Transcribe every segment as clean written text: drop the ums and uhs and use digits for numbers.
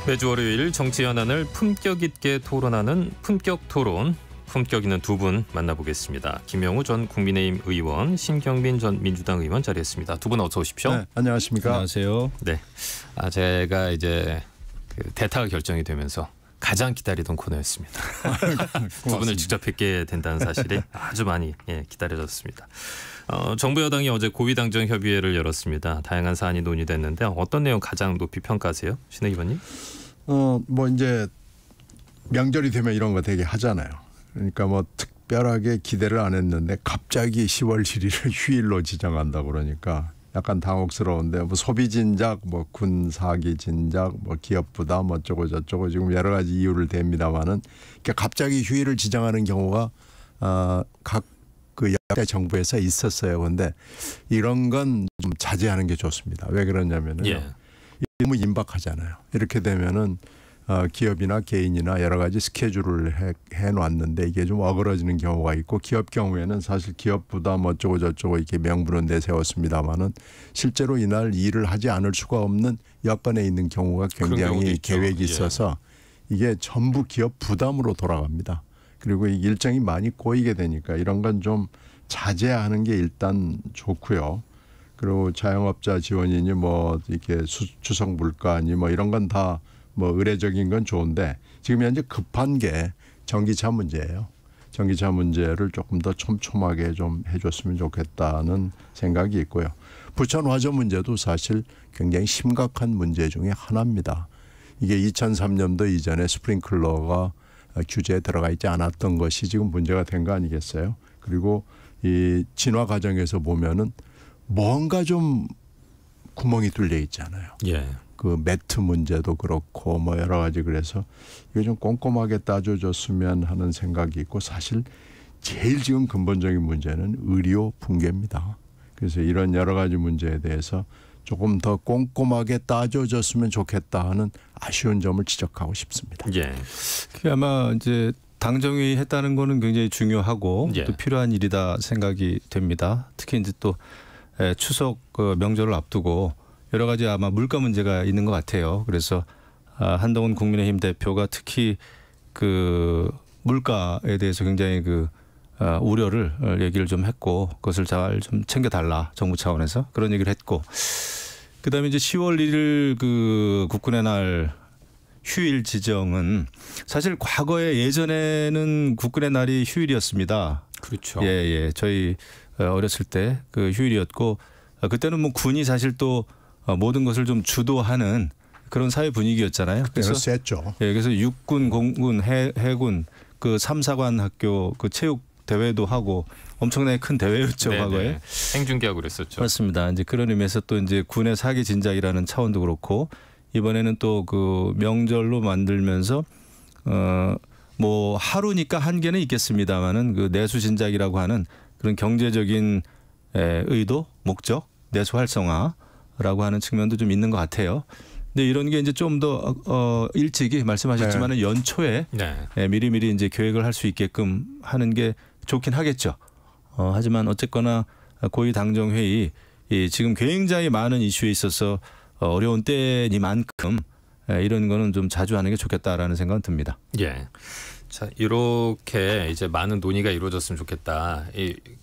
매주 월요일 정치 현안을 품격 있게 토론하는 품격 토론. 품격 있는 두 분 만나보겠습니다. 김영우 전 국민의힘 의원, 신경민 전 민주당 의원 자리했습니다. 두 분 어서 오십시오. 네, 안녕하십니까? 안녕하세요. 네, 제가 이제 대타가 결정이 되면서 가장 기다리던 코너였습니다. 두 분을 직접 뵙게 된다는 사실이 아주 많이 기다려졌습니다. 정부 여당이 어제 고위당정 협의회를 열었습니다. 다양한 사안이 논의됐는데 어떤 내용 가장 높이 평가하세요, 신 의원님? 뭐 이제 명절이 되면 이런 거 되게 하잖아요. 그러니까 뭐 특별하게 기대를 안 했는데 갑자기 10월 7일을 휴일로 지정한다 그러니까 약간 당혹스러운데 뭐 소비 진작, 뭐 군 사기 진작, 뭐 기업 부담 뭐 어쩌고 저쩌고 지금 여러 가지 이유를 댑니다만은 그러니까 갑자기 휴일을 지정하는 경우가 각 그 역대 정부에서 있었어요. 그런데 이런 건 좀 자제하는 게 좋습니다. 왜 그러냐면요. 너무 임박하잖아요. 이렇게 되면은 기업이나 개인이나 여러 가지 스케줄을 해놨는데 이게 좀 어그러지는 경우가 있고 기업 경우에는 사실 기업 부담 어쩌고 저쩌고 이렇게 명분은 내세웠습니다마는 실제로 이날 일을 하지 않을 수가 없는 여건에 있는 경우가 굉장히 계획이 있어서 이게 전부 기업 부담으로 돌아갑니다. 그리고 일정이 많이 꼬이게 되니까 이런 건 좀 자제하는 게 일단 좋고요. 그리고 자영업자 지원이니 뭐 이렇게 추석 물가니 뭐 이런 건 다 뭐 의례적인 건 좋은데 지금 현재 급한 게 전기차 문제예요. 전기차 문제를 조금 더 촘촘하게 좀 해줬으면 좋겠다는 생각이 있고요. 부천 화재 문제도 사실 굉장히 심각한 문제 중에 하나입니다. 이게 2003년도 이전에 스프링클러가 규제에 들어가 있지 않았던 것이 지금 문제가 된 거 아니겠어요? 그리고 이 진화 과정에서 보면은 뭔가 좀 구멍이 뚫려 있잖아요. 그 매트 문제도 그렇고 뭐 여러 가지 그래서 이거 좀 꼼꼼하게 따져줬으면 하는 생각이 있고 사실 제일 지금 근본적인 문제는 의료 붕괴입니다. 그래서 이런 여러 가지 문제에 대해서 조금 더 꼼꼼하게 따져줬으면 좋겠다 하는 아쉬운 점을 지적하고 싶습니다. 그게 아마 이제 당정회의 했다는 거는 굉장히 중요하고 또 필요한 일이다 생각이 됩니다. 특히 이제 또 추석 명절을 앞두고 여러 가지 아마 물가 문제가 있는 것 같아요. 그래서 한동훈 국민의힘 대표가 특히 그 물가에 대해서 굉장히 그 우려를 얘기를 좀 했고 그것을 잘 좀 챙겨달라 정부 차원에서 그런 얘기를 했고 그다음에 이제 10월 1일 그 국군의 날 휴일 지정은 사실 과거에 예전에는 국군의 날이 휴일이었습니다. 그렇죠. 저희 어렸을 때 그 휴일이었고 그때는 뭐 군이 사실 또 모든 것을 좀 주도하는 그런 사회 분위기였잖아요. 그래서 셌죠. 그래서 육군, 공군, 해군 그 3사관 학교 그 체육 대회도 하고 엄청나게 큰 대회였죠. 과거에. 행중계하고 그랬었죠. 맞습니다. 이제 그런 의미에서 또 이제 군의 사기 진작이라는 차원도 그렇고 이번에는 또 그 명절로 만들면서 뭐 하루니까 한계는 있겠습니다만은 그 내수 진작이라고 하는 그런 경제적인 의도, 목적, 내수 활성화라고 하는 측면도 좀 있는 것 같아요. 근데 이런 게 이제 좀 더 일찍이 말씀하셨지만은 연초에 미리미리 이제 계획을 할 수 있게끔 하는 게 좋긴 하겠죠. 하지만 어쨌거나 고위 당정 회의 지금 굉장히 많은 이슈에 있어서 어려운 때니만큼 이런 거는 좀 자주 하는 게 좋겠다라는 생각은 듭니다. 자, 이렇게 이제 많은 논의가 이루어졌으면 좋겠다.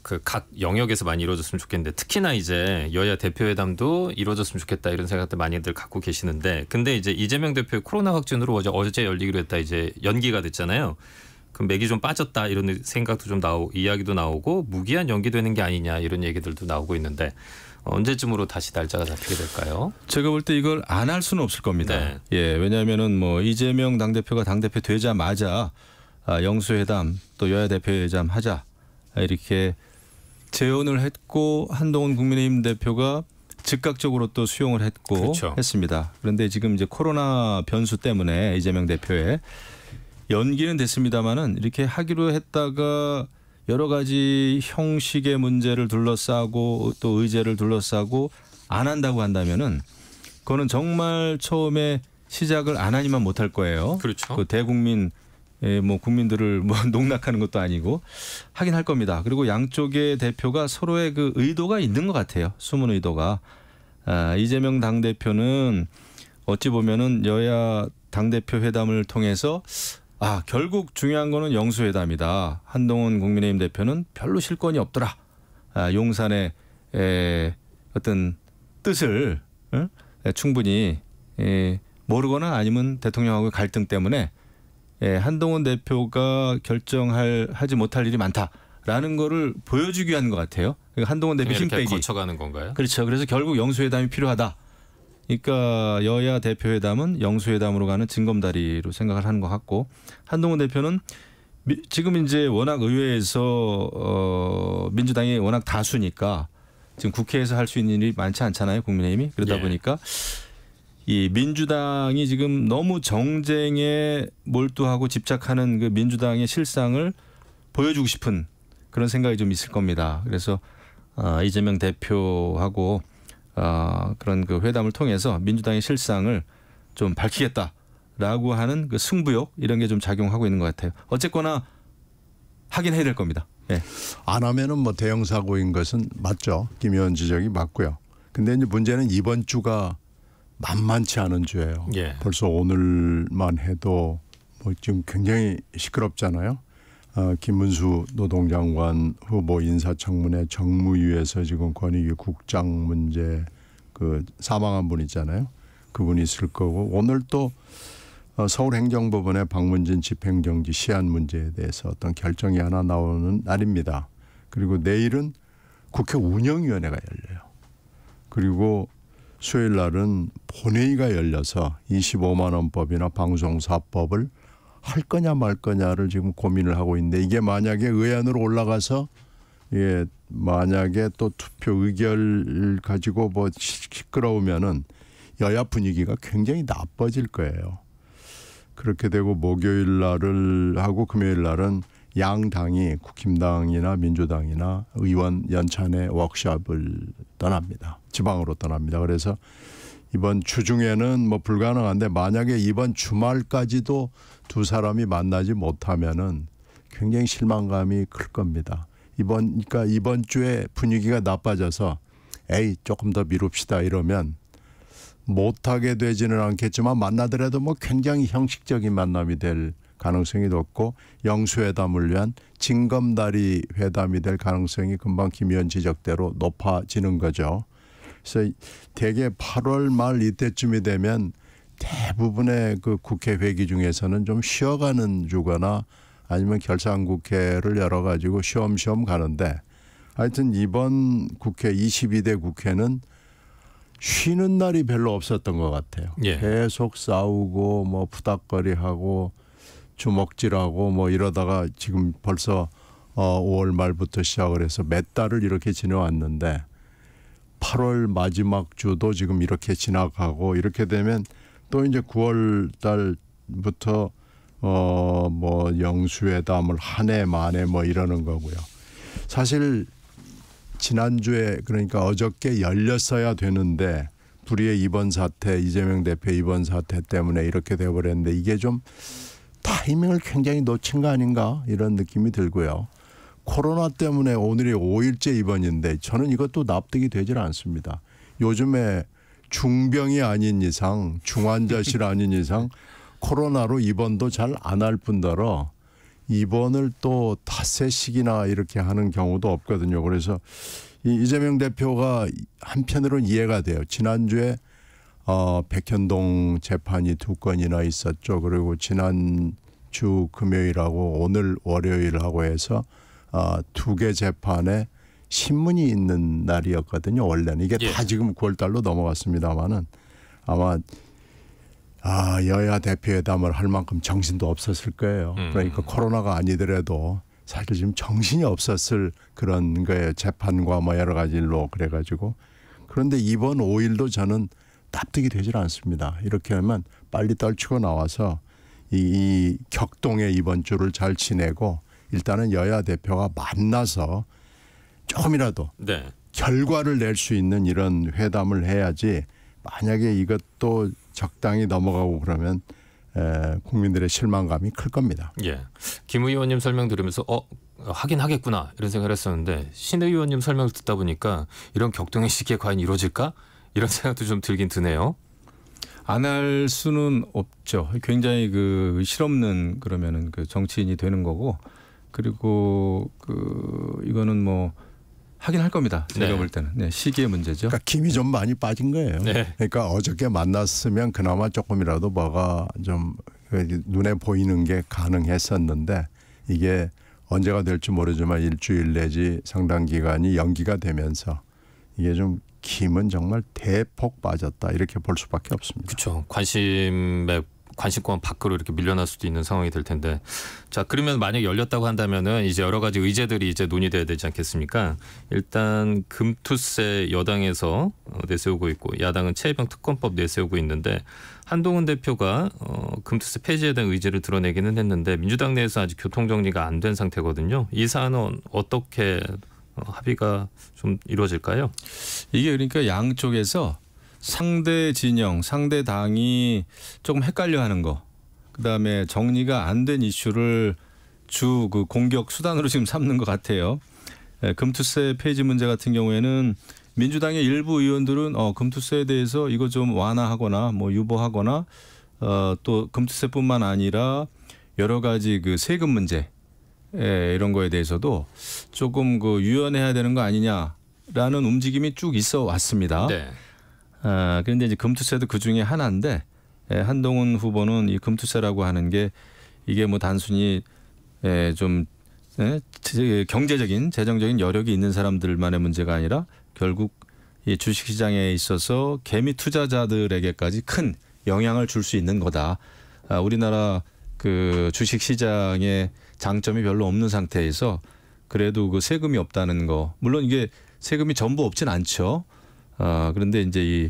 그 각 영역에서 많이 이루어졌으면 좋겠는데 특히나 이제 여야 대표회담도 이루어졌으면 좋겠다 이런 생각들 많이들 갖고 계시는데 근데 이제 이재명 대표의 코로나 확진으로 어제 열리기로 했다 이제 연기가 됐잖아요. 그럼 맥이 좀 빠졌다 이런 생각도 좀 이야기도 나오고 무기한 연기되는 게 아니냐 이런 얘기들도 나오고 있는데 언제쯤으로 다시 날짜가 잡히게 될까요? 제가 볼 때 이걸 안 할 수는 없을 겁니다. 왜냐하면은 뭐 이재명 당대표가 당대표 되자마자 영수회담 또 여야 대표회담 하자 이렇게 제언을 했고 한동훈 국민의힘 대표가 즉각적으로 또 수용을 했고 했습니다. 그런데 지금 이제 코로나 변수 때문에 이재명 대표의 연기는 됐습니다마는 이렇게 하기로 했다가 여러 가지 형식의 문제를 둘러싸고 또 의제를 둘러싸고 안 한다고 한다면은 그거는 정말 처음에 시작을 안 하니만 못할 거예요. 그렇죠. 그 대국민 뭐 국민들을 뭐 농락하는 것도 아니고 하긴 할 겁니다. 그리고 양쪽의 대표가 서로의 그 의도가 있는 것 같아요. 숨은 의도가. 이재명 당대표는 어찌 보면은 여야 당대표 회담을 통해서 결국 중요한 거는 영수회담이다. 한동훈 국민의힘 대표는 별로 실권이 없더라. 용산의 어떤 뜻을 충분히 모르거나 아니면 대통령하고의 갈등 때문에 한동훈 대표가 하지 못할 일이 많다라는 거를 보여주기 위한 것 같아요. 그러니까 한동훈 대표 힘 빼기. 거쳐가는 건가요? 그렇죠. 그래서 결국 영수회담이 필요하다. 그러니까 여야 대표회담은 영수회담으로 가는 징검다리로 생각을 하는 것 같고 한동훈 대표는 지금 이제 워낙 의회에서 민주당이 워낙 다수니까 지금 국회에서 할 수 있는 일이 많지 않잖아요. 국민의힘이. 그러다 보니까 이 민주당이 지금 너무 정쟁에 몰두하고 집착하는 그 민주당의 실상을 보여주고 싶은 그런 생각이 좀 있을 겁니다. 그래서 이재명 대표하고 그런 그 회담을 통해서 민주당의 실상을 좀 밝히겠다라고 하는 그 승부욕 이런 게 좀 작용하고 있는 것 같아요. 어쨌거나 하긴 해야 될 겁니다. 예. 안 하면은 뭐 대형 사고인 것은 맞죠. 김 의원 지적이 맞고요. 근데 이제 문제는 이번 주가 만만치 않은 주예요. 예. 벌써 오늘만 해도 뭐 지금 굉장히 시끄럽잖아요. 김문수 노동장관 후보 인사청문회 정무위에서 지금 권익위 국장 문제 그 사망한 분 있잖아요. 그분이 있을 거고 오늘 또 서울행정법원의 박문진 집행정지 시한 문제에 대해서 어떤 결정이 하나 나오는 날입니다. 그리고 내일은 국회 운영위원회가 열려요. 그리고 수요일 날은 본회의가 열려서 25만 원법이나 방송사법을 할 거냐 말 거냐를 지금 고민을 하고 있는데 이게 만약에 의안으로 올라가서 만약에 또 투표 의결 가지고 뭐 시끄러우면은 여야 분위기가 굉장히 나빠질 거예요. 그렇게 되고 목요일 날을 하고 금요일 날은 양당이 국힘당이나 민주당이나 의원 연찬회 워크숍을 떠납니다. 지방으로 떠납니다. 그래서 이번 주 중에는 뭐 불가능한데 만약에 이번 주말까지도 두 사람이 만나지 못하면은 굉장히 실망감이 클 겁니다. 그러니까 이번 주에 분위기가 나빠져서 조금 더 미룹시다 이러면 못하게 되지는 않겠지만 만나더라도 뭐 굉장히 형식적인 만남이 될 가능성이 높고 영수회담을 위한 징검다리 회담이 될 가능성이 금방 김 의원 지적대로 높아지는 거죠. 그래서 대개 8월 말 이때쯤이 되면 대부분의 그 국회 회기 중에서는 좀 쉬어가는 주거나 아니면 결산국회를 열어가지고 쉬엄쉬엄 가는데 하여튼 이번 국회 22대 국회는 쉬는 날이 별로 없었던 것 같아요. 예. 계속 싸우고 뭐 푸닥거리하고 주먹질하고 뭐 이러다가 지금 벌써 5월 말부터 시작을 해서 몇 달을 이렇게 지내왔는데 8월 마지막 주도 지금 이렇게 지나가고 이렇게 되면 또 이제 9월 달부터 뭐 영수회담을 한 해 만에 뭐 이러는 거고요. 사실 지난주에 그러니까 어저께 열렸어야 되는데 불의의 이번 사태 이재명 대표 이번 사태 때문에 이렇게 돼버렸는데 이게 좀 타이밍을 굉장히 놓친 거 아닌가 이런 느낌이 들고요. 코로나 때문에 오늘이 5일째 입원인데 저는 이것도 납득이 되질 않습니다. 요즘에 중병이 아닌 이상 중환자실 아닌 이상 코로나로 입원도 잘 안 할 뿐더러 입원을 또 닷새씩이나 이렇게 하는 경우도 없거든요. 그래서 이재명 대표가 한편으로는 이해가 돼요. 지난주에 백현동 재판이 2건이나 있었죠. 그리고 지난주 금요일하고 오늘 월요일하고 해서 2개 재판에 신문이 있는 날이었거든요. 원래는 이게 다 지금 9월 달로 넘어갔습니다마는 아마 여야 대표회담을 할 만큼 정신도 없었을 거예요. 그러니까 코로나가 아니더라도 사실 지금 정신이 없었을 그런 거예요. 재판과 뭐 여러 가지 일로 그래가지고. 그런데 이번 5일도 저는 납득이 되질 않습니다. 이렇게 하면 빨리 떨치고 나와서 이 격동의 이번 주를 잘 지내고 일단은 여야 대표가 만나서 조금이라도 결과를 낼 수 있는 이런 회담을 해야지 만약에 이것도 적당히 넘어가고 그러면 국민들의 실망감이 클 겁니다. 예, 김 의원님 설명 들으면서 하긴 하겠구나 이런 생각을 했었는데 신 의원님 설명을 듣다 보니까 이런 격동의 시기에 과연 이루어질까? 이런 생각도 좀 들긴 드네요. 안 할 수는 없죠. 굉장히 그 실없는 그러면은 그 정치인이 되는 거고, 그리고 그 이거는 뭐 하긴 할 겁니다. 제가 네. 볼 때는 네, 시기의 문제죠. 그러니까 김이 좀 많이 빠진 거예요. 네. 그러니까 어저께 만났으면 그나마 조금이라도 뭐가 좀 눈에 보이는 게 가능했었는데 이게 언제가 될지 모르지만 일주일 내지 상당 기간이 연기가 되면서 이게 좀 김은 정말 대폭 빠졌다 이렇게 볼 수밖에 없습니다. 그렇죠. 관심권 밖으로 이렇게 밀려날 수도 있는 상황이 될 텐데, 자 그러면 만약 열렸다고 한다면은 이제 여러 가지 의제들이 이제 논의돼야 되지 않겠습니까? 일단 금투세 여당에서 내세우고 있고 야당은 최혜병 특검법 내세우고 있는데 한동훈 대표가 금투세 폐지에 대한 의지를 드러내기는 했는데 민주당 내에서 아직 교통 정리가 안 된 상태거든요. 이 사안은 어떻게 합의가 좀 이루어질까요? 이게 그러니까 양쪽에서 상대 진영, 상대 당이 조금 헷갈려하는 거, 그다음에 정리가 안 된 이슈를 주 그 공격 수단으로 지금 삼는 것 같아요. 금투세 폐지 문제 같은 경우에는 민주당의 일부 의원들은 금투세에 대해서 이거 좀 완화하거나 뭐 유보하거나 또 금투세뿐만 아니라 여러 가지 그 세금 문제 이런 거에 대해서도 조금 그 유연해야 되는 거 아니냐라는 움직임이 쭉 있어 왔습니다. 네. 그런데 이제 금투세도 그 중에 하나인데 한동훈 후보는 이 금투세라고 하는 게 이게 뭐 단순히 좀 경제적인 재정적인 여력이 있는 사람들만의 문제가 아니라 결국 이 주식시장에 있어서 개미 투자자들에게까지 큰 영향을 줄 수 있는 거다. 우리나라 그 주식시장에 장점이 별로 없는 상태에서 그래도 그 세금이 없다는 거, 물론 이게 세금이 전부 없진 않죠. 그런데 이제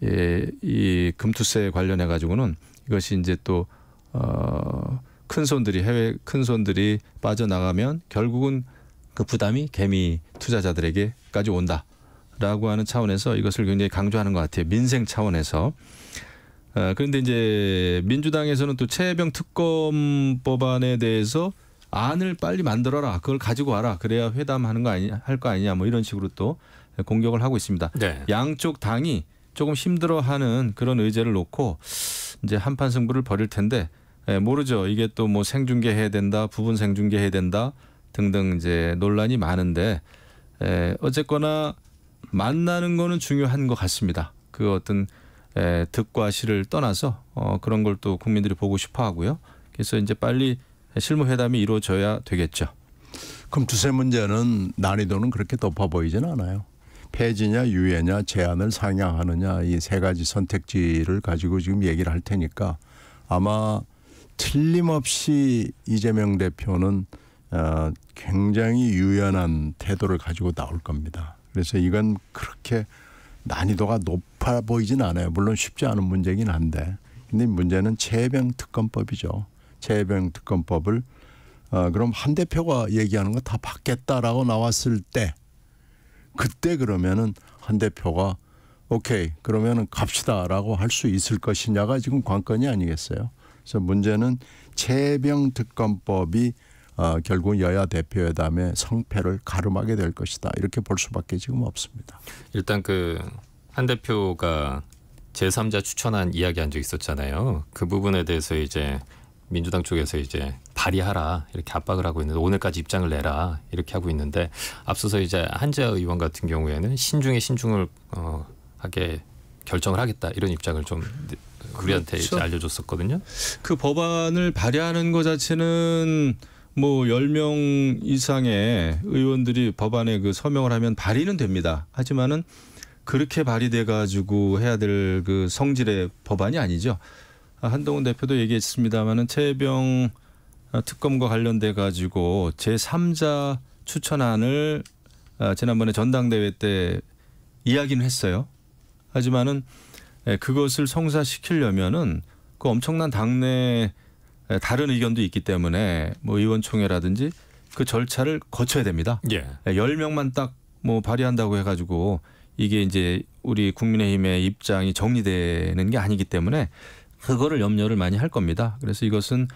이 금투세 관련해 가지고는 이것이 이제 또 큰 손들이 해외 큰 손들이 빠져나가면 결국은 그 부담이 개미 투자자들에게까지 온다라고 하는 차원에서 이것을 굉장히 강조하는 것 같아요. 민생 차원에서. 그런데 이제 민주당에서는 또 최혜병 특검 법안에 대해서 안을 빨리 만들어라, 그걸 가지고 와라, 그래야 회담하는 거 아니냐, 할 거 아니냐, 뭐 이런 식으로 또 공격을 하고 있습니다. 네. 양쪽 당이 조금 힘들어하는 그런 의제를 놓고 이제 한판 승부를 벌일 텐데 모르죠. 이게 또 뭐 생중계해야 된다, 부분 생중계해야 된다 등등 이제 논란이 많은데 어쨌거나 만나는 거는 중요한 것 같습니다. 그 어떤 득과 실을 떠나서 그런 걸 또 국민들이 보고 싶어하고요. 그래서 이제 빨리 실무 회담이 이루어져야 되겠죠. 금투세 문제는 난이도는 그렇게 높아 보이지는 않아요. 폐지냐 유예냐 제한을 상향하느냐 이 세 가지 선택지를 가지고 지금 얘기를 할 테니까 아마 틀림없이 이재명 대표는 굉장히 유연한 태도를 가지고 나올 겁니다. 그래서 이건 그렇게 난이도가 높아 보이진 않아요. 물론 쉽지 않은 문제긴 한데, 근데 문제는 최혜병 특검법이죠. 최혜병 특검법을 그럼 한 대표가 얘기하는 거 다 받겠다라고 나왔을 때, 그때 그러면은 한 대표가 오케이 그러면은 갑시다라고 할 수 있을 것이냐가 지금 관건이 아니겠어요. 그래서 문제는 최혜병 특검법이 결국 여야 대표회담의 성패를 가름하게 될 것이다. 이렇게 볼 수밖에 지금 없습니다. 일단 그 한 대표가 제3자 추천안 이야기한 적 있었잖아요. 그 부분에 대해서 이제 민주당 쪽에서 이제 발의하라 이렇게 압박을 하고 있는데, 오늘까지 입장을 내라 이렇게 하고 있는데, 앞서서 이제 한지아 의원 같은 경우에는 신중에 신중을 하게 결정을 하겠다 이런 입장을 좀 우리한테 그렇죠. 이제 알려줬었거든요. 그 법안을 발의하는 것 자체는 뭐 10명 이상의 의원들이 법안에 그 서명을 하면 발의는 됩니다. 하지만은 그렇게 발의돼 가지고 해야 될 그 성질의 법안이 아니죠. 한동훈 대표도 얘기했습니다마는 최혜병 특검과 관련돼 가지고 제3자 추천안을 지난번에 전당대회 때 이야기는 했어요. 하지만은 그것을 성사시키려면은 그 엄청난 당내 다른 의견도 있기 때문에 뭐 의원총회라든지 그 절차를 거쳐야 됩니다. 예. 10명만 딱 뭐 발의한다고 해가지고 이게 이제 우리 국민의힘의 입장이 정리되는 게 아니기 때문에 그거를 염려를 많이 할 겁니다. 그래서 이것은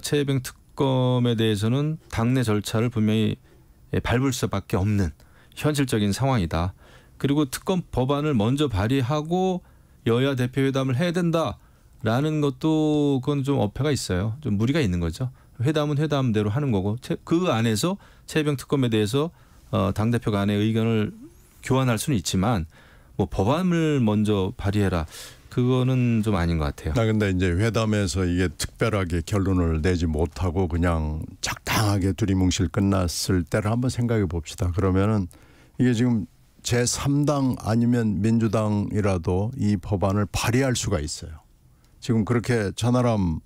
최혜병 특검에 대해서는 당내 절차를 분명히 밟을 수밖에 없는 현실적인 상황이다. 그리고 특검 법안을 먼저 발의하고 여야 대표 회담을 해야 된다라는 것도 그건 좀 어폐가 있어요. 좀 무리가 있는 거죠. 회담은 회담대로 하는 거고 그 안에서 최혜병 특검에 대해서 당 대표 간의 의견을 교환할 수는 있지만 뭐 법안을 먼저 발의해라. 그거는 좀 아닌 것 같아요. 근데 이제 회담에서 이게 특별하게 결론을 내지 못하고 그냥 적당하게 두리뭉실 끝났을 때를 한번 생각해 봅시다. 그러면은 이게 지금 제3당 아니면 민주당이라도 이 법안을 발의할 수가 있어요. 지금 그렇게 천하람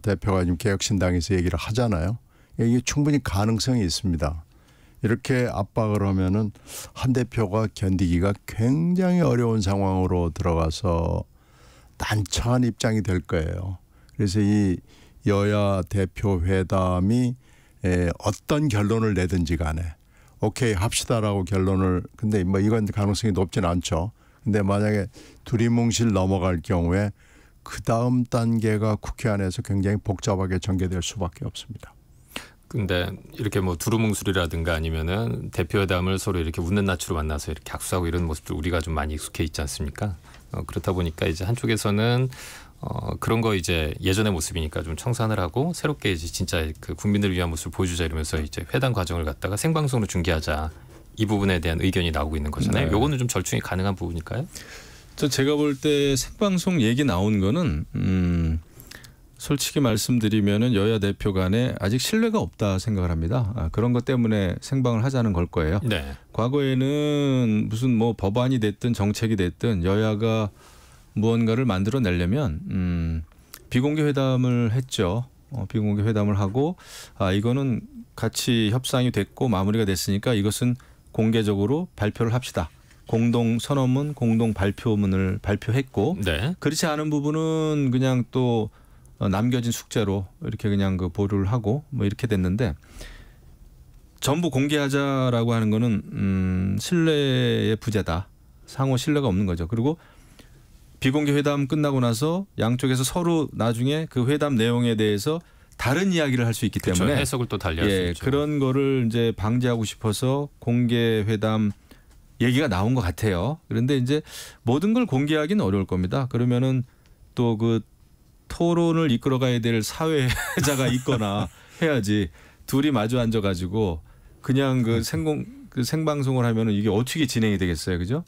대표가 지금 개혁신당에서 얘기를 하잖아요. 이게 충분히 가능성이 있습니다. 이렇게 압박을 하면은 한 대표가 견디기가 굉장히 어려운 상황으로 들어가서 난처한 입장이 될 거예요. 그래서 이 여야 대표 회담이 어떤 결론을 내든지 간에 오케이 합시다라고 결론을 근데 뭐 이건 가능성이 높진 않죠. 근데 만약에 두리뭉실 넘어갈 경우에 그 다음 단계가 국회 안에서 굉장히 복잡하게 전개될 수밖에 없습니다. 근데 이렇게 뭐 두루뭉술이라든가 아니면은 대표회담을 서로 이렇게 웃는 낯으로 만나서 이렇게 악수하고 이런 모습들 우리가 좀 많이 익숙해 있지 않습니까? 그렇다 보니까 이제 한쪽에서는 그런 거 이제 예전의 모습이니까 좀 청산을 하고 새롭게 이제 진짜 그 국민들을 위한 모습을 보여주자 이러면서 이제 회담 과정을 갖다가 생방송으로 중계하자 이 부분에 대한 의견이 나오고 있는 거잖아요. 네. 요거는 좀 절충이 가능한 부분일까요? 제가 볼 때 생방송 얘기 나온 거는 솔직히 말씀드리면은 여야 대표 간에 아직 신뢰가 없다 생각을 합니다. 그런 것 때문에 생방을 하자는 걸 거예요. 네. 과거에는 무슨 뭐 법안이 됐든 정책이 됐든 여야가 무언가를 만들어내려면 비공개 회담을 했죠. 비공개 회담을 하고 이거는 같이 협상이 됐고 마무리가 됐으니까 이것은 공개적으로 발표를 합시다. 공동 선언문, 공동 발표문을 발표했고 네. 그렇지 않은 부분은 그냥 또 남겨진 숙제로 이렇게 그냥 그 보류를 하고 뭐 이렇게 됐는데 전부 공개하자라고 하는 거는 신뢰의 부재다. 상호 신뢰가 없는 거죠. 그리고 비공개 회담 끝나고 나서 양쪽에서 서로 나중에 그 회담 내용에 대해서 다른 이야기를 할 수 있기 그렇죠. 때문에 해석을 또 달리할 수 있죠. 그런 거를 이제 방지하고 싶어서 공개 회담 얘기가 나온 것 같아요. 그런데 이제 모든 걸 공개하기는 어려울 겁니다. 그러면은 또 그 토론을 이끌어가야 될 사회자가 있거나 해야지 둘이 마주 앉아가지고 그냥 그 생방송을 하면은 이게 어떻게 진행이 되겠어요, 그죠?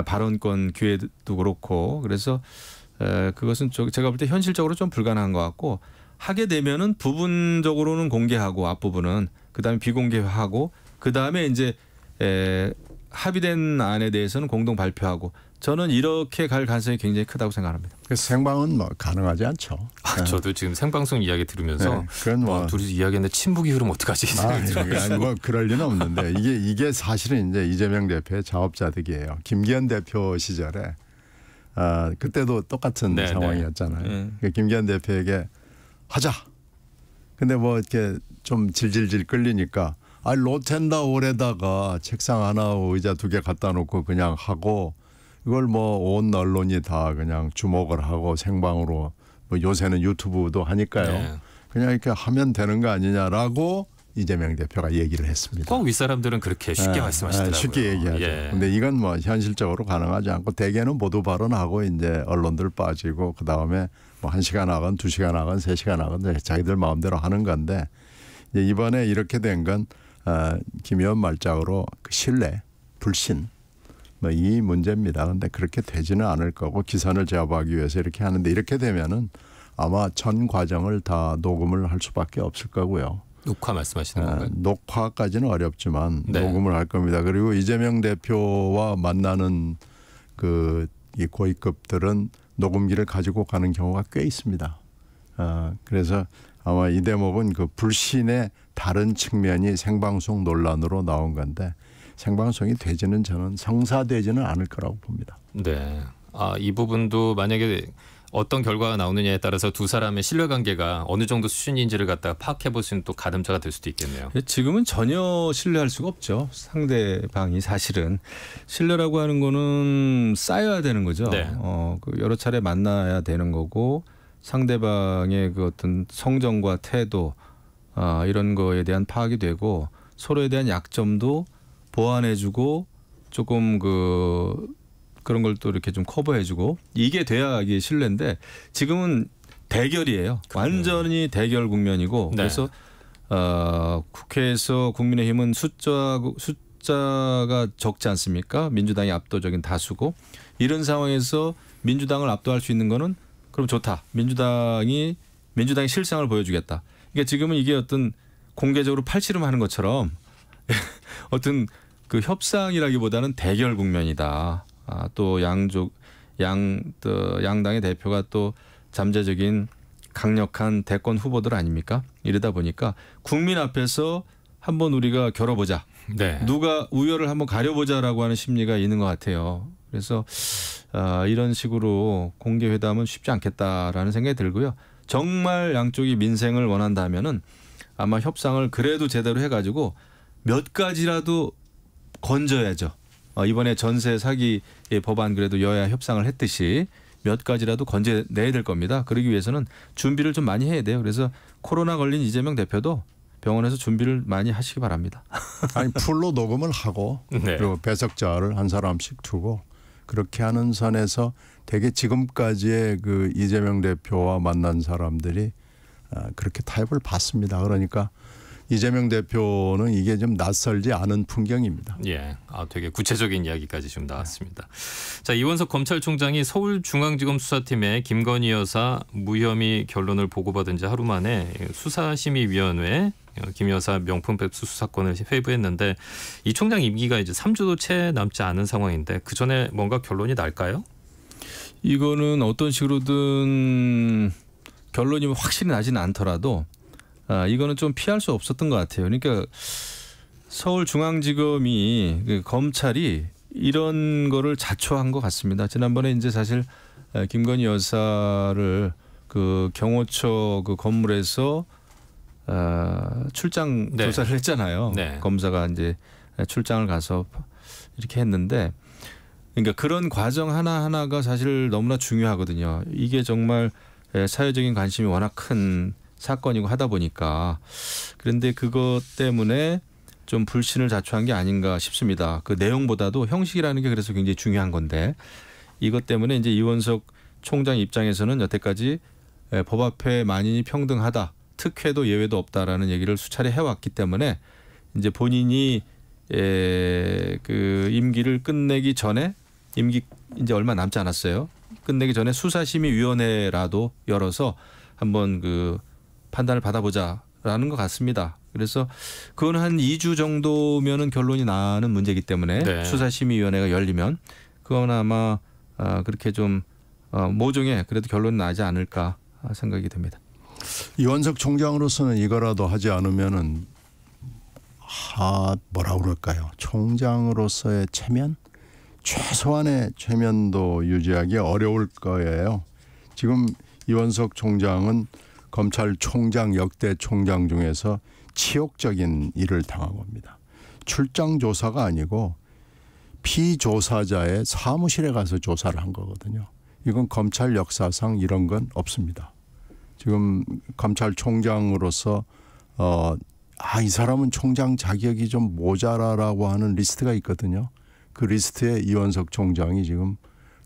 발언권 기회도 그렇고 그래서 그것은 제가 볼 때 현실적으로 좀 불가능한 것 같고 하게 되면은 부분적으로는 공개하고 앞부분은 그다음에 비공개하고 그다음에 이제 합의된 안에 대해서는 공동 발표하고 저는 이렇게 갈 가능성이 굉장히 크다고 생각합니다. 그래서 생방은 뭐 가능하지 않죠. 저도 지금 생방송 이야기 들으면서 그건 뭐 둘이 이야기했는데 친북이 흐르면 어떡하지? 뭐 그럴 리는 없는데 이게 사실은 이제 이재명 대표의 자업자득이에요. 김기현 대표 시절에 그때도 똑같은 네, 상황이었잖아요. 김기현 대표에게 하자. 근데 뭐 이렇게 좀 질질질 끌리니까 로텐다홀에다가 책상 하나 의자 2개 갖다 놓고 그냥 하고 이걸 뭐 온 언론이 다 그냥 주목을 하고 생방으로 뭐 요새는 유튜브도 하니까요. 네. 그냥 이렇게 하면 되는 거 아니냐라고 이재명 대표가 얘기를 했습니다. 꼭 윗사람들은 그렇게 쉽게 말씀하시더라고요. 쉽게 얘기하죠. 근데 이건 뭐 현실적으로 가능하지 않고 대개는 모두 발언하고 이제 언론들 빠지고 그다음에 뭐 1시간 하건 2시간 하건 3시간 하건 자기들 마음대로 하는 건데 이번에 이렇게 된 건 김 의원 말짝으로 그 신뢰, 불신 뭐 이 문제입니다. 그런데 그렇게 되지는 않을 거고 기선을 제압하기 위해서 이렇게 하는데 이렇게 되면은 아마 전 과정을 다 녹음을 할 수밖에 없을 거고요. 녹화 말씀하시는 건가요? 녹화까지는 어렵지만 네. 녹음을 할 겁니다. 그리고 이재명 대표와 만나는 이 고위급들은 녹음기를 가지고 가는 경우가 꽤 있습니다. 그래서 아마 이 대목은 그 불신의 다른 측면이 생방송 논란으로 나온 건데 생방송이 되지는 저는 성사되지는 않을 거라고 봅니다. 네. 이 부분도 만약에 어떤 결과가 나오느냐에 따라서 두 사람의 신뢰관계가 어느 정도 수준인지를 갖다가 파악해 볼 수 있는 또 가늠자가 될 수도 있겠네요. 지금은 전혀 신뢰할 수가 없죠. 상대방이 사실은 신뢰라고 하는 거는 쌓여야 되는 거죠. 네. 여러 차례 만나야 되는 거고 상대방의 그 어떤 성정과 태도 이런 거에 대한 파악이 되고 서로에 대한 약점도 보완해주고 조금 그 그런 걸 또 이렇게 좀 커버해주고 이게 돼야 이게 신뢰인데 지금은 대결이에요. 완전히 대결 국면이고 네. 그래서 국회에서 국민의힘은 숫자가 적지 않습니까? 민주당이 압도적인 다수고 이런 상황에서 민주당을 압도할 수 있는 거는 그럼 좋다. 민주당이 실상을 보여주겠다. 그러니까 지금은 이게 어떤 공개적으로 팔씨름하는 것처럼 어떤 그 협상이라기보다는 대결 국면이다. 또 양당의 대표가 또 잠재적인 강력한 대권 후보들 아닙니까? 이러다 보니까 국민 앞에서 한번 우리가 겨뤄보자. 네. 누가 우열을 한번 가려보자라고 하는 심리가 있는 것 같아요. 그래서 이런 식으로 공개 회담은 쉽지 않겠다라는 생각이 들고요. 정말 양쪽이 민생을 원한다면은 아마 협상을 그래도 제대로 해가지고 몇 가지라도 건져야죠. 이번에 전세 사기 법안 그래도 여야 협상을 했듯이 몇 가지라도 건져내야 될 겁니다. 그러기 위해서는 준비를 좀 많이 해야 돼요. 그래서 코로나 걸린 이재명 대표도 병원에서 준비를 많이 하시기 바랍니다. 아니 풀로 녹음을 하고 네. 그리고 배석자를 한 사람씩 두고 그렇게 하는 선에서 되게 지금까지의 그 이재명 대표와 만난 사람들이 그렇게 타협을 봤습니다. 그러니까 이재명 대표는 이게 좀 낯설지 않은 풍경입니다. 예, 되게 구체적인 이야기까지 좀 나왔습니다. 자, 이원석 검찰총장이 서울중앙지검 수사팀에 김건희 여사 무혐의 결론을 보고받은 지 하루 만에 수사심의위원회 김 여사 명품 백수 수사권을 회부했는데 이 총장 임기가 이제 3주도 채 남지 않은 상황인데 그 전에 뭔가 결론이 날까요? 이거는 어떤 식으로든 결론이 확실히 나지는 않더라도 이거는 좀 피할 수 없었던 것 같아요. 그러니까 서울중앙지검이 검찰이 이런 거를 자초한 것 같습니다. 지난번에 이제 사실 김건희 여사를 그 경호처 그 건물에서 출장 네. 조사를 했잖아요. 네. 검사가 이제 출장을 가서 이렇게 했는데 그러니까 그런 과정 하나하나가 사실 너무나 중요하거든요. 이게 정말 사회적인 관심이 워낙 큰 사건이고 하다 보니까 그런데 그것 때문에 좀 불신을 자초한 게 아닌가 싶습니다. 그 내용보다도 형식이라는 게 그래서 굉장히 중요한 건데 이것 때문에 이제 이원석 총장 입장에서는 여태까지 법 앞에 만인이 평등하다. 특혜도 예외도 없다라는 얘기를 수차례 해왔기 때문에 이제 본인이 그 임기를 끝내기 전에 임기 이제 얼마 남지 않았어요. 끝내기 전에 수사심의위원회라도 열어서 한번 그 판단을 받아보자라는 것 같습니다. 그래서 그건 한 2주 정도면은 결론이 나는 문제이기 때문에 네. 수사심의위원회가 열리면 그건 아마 그렇게 좀 모종의 그래도 결론이 나지 않을까 생각이 됩니다. 이원석 총장으로서는 이거라도 하지 않으면은 뭐라 그럴까요? 총장으로서의 체면? 최소한의 체면도 유지하기 어려울 거예요. 지금 이원석 총장은 검찰총장 역대 총장 중에서 치욕적인 일을 당한 겁니다. 출장 조사가 아니고 피조사자의 사무실에 가서 조사를 한 거거든요. 이건 검찰 역사상 이런 건 없습니다. 지금 검찰총장으로서 이 사람은 총장 자격이 좀 모자라라고 하는 리스트가 있거든요. 그 리스트에 이원석 총장이 지금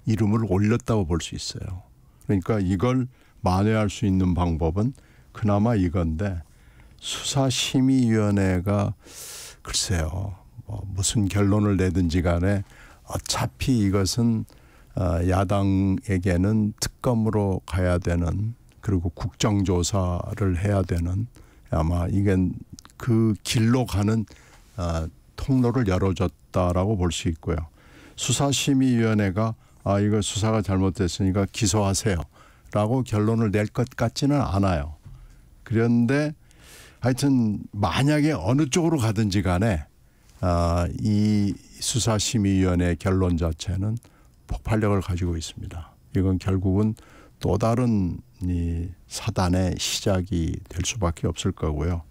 이름을 올렸다고 볼 수 있어요. 그러니까 이걸 만회할 수 있는 방법은 그나마 이건데 수사심의위원회가 글쎄요. 무슨 결론을 내든지 간에 어차피 이것은 야당에게는 특검으로 가야 되는 그리고 국정조사를 해야 되는 아마 이게 그 길로 가는 통로를 열어줬다라고 볼 수 있고요. 수사심의위원회가 이거 수사가 잘못됐으니까 기소하세요 라고 결론을 낼 것 같지는 않아요. 그런데 하여튼 만약에 어느 쪽으로 가든지 간에 이 수사심의위원회 결론 자체는 폭발력을 가지고 있습니다. 이건 결국은 또 다른 이 사단의 시작이 될 수밖에 없을 거고요.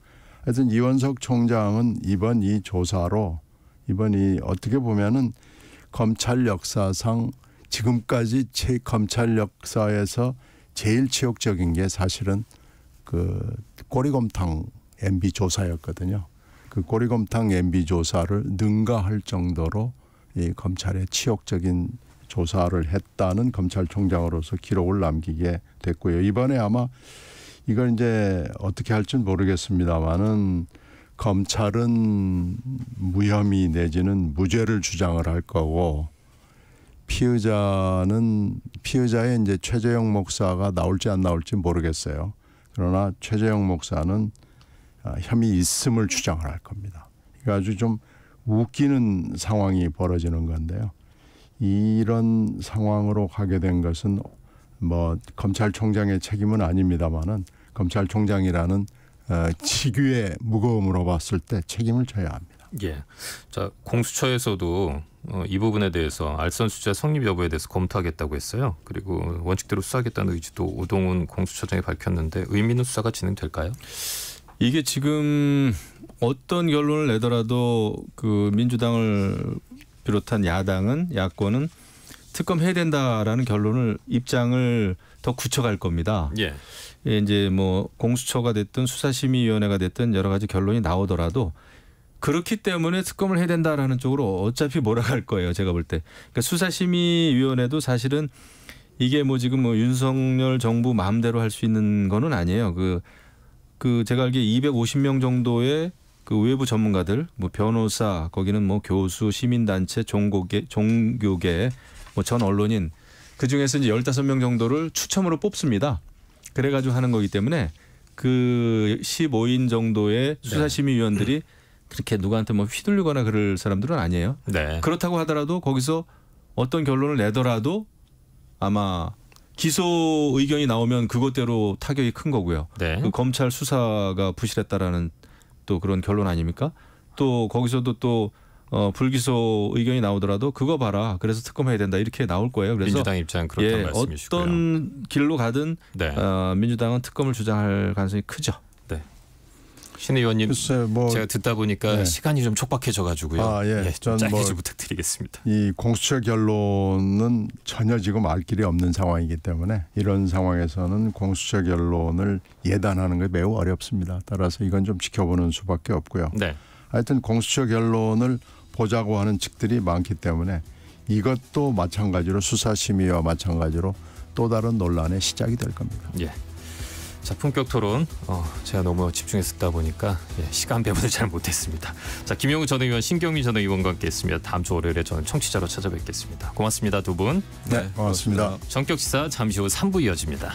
하여튼 이원석 총장은 이번 이 조사로 이번이 어떻게 보면은 검찰 역사상 지금까지 검찰 역사에서 제일 치욕적인 게 사실은 그 꼬리곰탕 MB 조사였거든요. 그 꼬리곰탕 MB 조사를 능가할 정도로 이 검찰의 치욕적인 조사를 했다는 검찰총장으로서 기록을 남기게 됐고요. 이번에 아마 이걸 이제 어떻게 할지는 모르겠습니다만은 검찰은 무혐의 내지는 무죄를 주장을 할 거고 피의자의 이제 최재형 목사가 나올지 안 나올지 모르겠어요. 그러나 최재형 목사는 혐의 있음을 주장을 할 겁니다. 그러니까 아주 좀 웃기는 상황이 벌어지는 건데요. 이런 상황으로 가게 된 것은 뭐 검찰총장의 책임은 아닙니다만은 검찰총장이라는 직위의 무거움으로 봤을 때 책임을 져야 합니다. 예. 자, 공수처에서도 이 부분에 대해서 알선수재 성립 여부에 대해서 검토하겠다고 했어요. 그리고 원칙대로 수사하겠다는 의지도 오동훈 공수처장이 밝혔는데 의미 있는 수사가 진행될까요? 이게 지금 어떤 결론을 내더라도 그 민주당을 비롯한 야권은 특검해야 된다라는 결론을 입장을 더 굳혀갈 겁니다. 예. 이제 뭐 공수처가 됐든 수사심의위원회가 됐든 여러 가지 결론이 나오더라도 그렇기 때문에 특검을 해야 된다라는 쪽으로 어차피 몰아갈 거예요. 제가 볼 때. 그러니까 수사심의위원회도 사실은 이게 뭐 지금 뭐 윤석열 정부 마음대로 할 수 있는 거는 아니에요. 그 제가 알기에 250명 정도의 그 외부 전문가들, 뭐 변호사, 거기는 뭐 교수, 시민단체, 종교계, 뭐 전 언론인 그 중에서 이제 15명 정도를 추첨으로 뽑습니다. 그래가지고 하는 거기 때문에 그 15인 정도의 수사심의위원들이 그렇게 누구한테 뭐 휘둘리거나 그럴 사람들은 아니에요. 네. 그렇다고 하더라도 거기서 어떤 결론을 내더라도 아마 기소 의견이 나오면 그것대로 타격이 큰 거고요. 네. 그 검찰 수사가 부실했다라는 또 그런 결론 아닙니까? 또 거기서도 또 불기소 의견이 나오더라도 그거 봐라. 그래서 특검해야 된다. 이렇게 나올 거예요. 그래서 민주당 입장 그렇다는 말씀이시고요. 어떤 길로 가든 네. 민주당은 특검을 주장할 가능성이 크죠. 네. 신 의원님, 글쎄 뭐 제가 듣다 보니까 네. 시간이 좀 촉박해져가지고요. 예. 좀 짧게 뭐 좀 부탁드리겠습니다. 이 공수처 결론은 전혀 지금 알 길이 없는 상황이기 때문에 이런 상황에서는 공수처 결론을 예단하는 게 매우 어렵습니다. 따라서 이건 좀 지켜보는 수밖에 없고요. 네. 하여튼 공수처 결론을 보자고 하는 측들이 많기 때문에 이것도 마찬가지로 수사심의와 마찬가지로 또 다른 논란의 시작이 될 겁니다. 예. 자, 품격 토론. 제가 너무 집중해서 듣다 보니까 시간 배분을 잘 못했습니다. 자, 김용우 전 의원, 신경미 전 의원과 함께했습니다. 다음 주 월요일에 저는 청취자로 찾아뵙겠습니다. 고맙습니다, 두 분. 네, 고맙습니다. 전격 시사 잠시 후 3부 이어집니다.